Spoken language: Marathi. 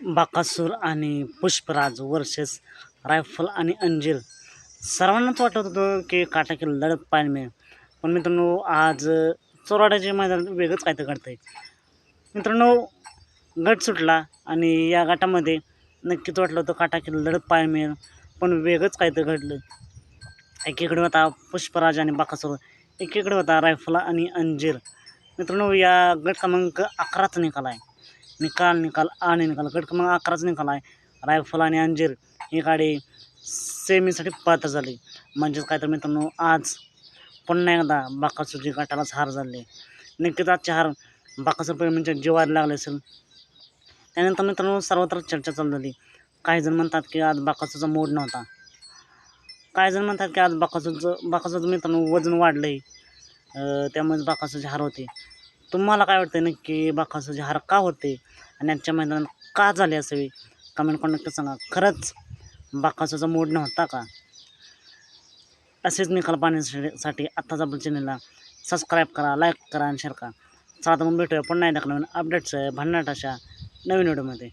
बकासूर आणि पुष्पराज वर्सेस रायफल आणि अंजीर. सर्वांनाच वाटत होतं की काटाकी लढत पाहायला मिळेल, पण मित्रांनो आज चोराड्याचे मैदान वेगळंच काहीतरी घडतंय. मित्रांनो गट सुटला आणि या गटामध्ये नक्कीच वाटलं होतं काटाकी लढत पाहायला मिळेल, पण वेगळंच काहीतरी घडलं. एकीकडे होता पुष्पराज आणि बकासूर, एकीकडे होता रायफल आणि अंजीर. मित्रांनो या गट क्रमांक 11चा निकाल आहे. निकाल आणि निकाल गट क्रमांक 11चा निकाल आहे. रायफल आणि अंजीर ही गाडी सेमीसाठी पात्र झाली. म्हणजेच काय तर मित्रांनो आज पुन्हा एकदा बकासूरची गटालाच हार झाली. नक्कीच आजची हार बकासूर प्रेमींच्या जिवारी लागली असेल. त्यानंतर मित्रांनो सर्वत्र चर्चा चालू झाली. काही जण म्हणतात की आज बकासूरचा मूड नव्हता. काही जण म्हणतात की आज बकासूरचं मित्रांनो वजन वाढलंय, त्यामुळे बकासूरची हार होते. तुम्हाला काय वाटतं नक्की बकासूरची हार का होते आणि आजच्या मैदानात का झाली असावी? कमेंट करून नक्की सांगा. खरंच बकासूरचा मूड नव्हता का? असेच निकाल पाहण्यासाठी आत्ताच आपल्या चॅनलला सबस्क्राईब करा, लाईक करा आणि शेअर करा. चला तर मग भेटूया पुन्हा एकदा नवीन अपडेट्स भन्नाट अशा नवीन व्हिडिओमध्ये.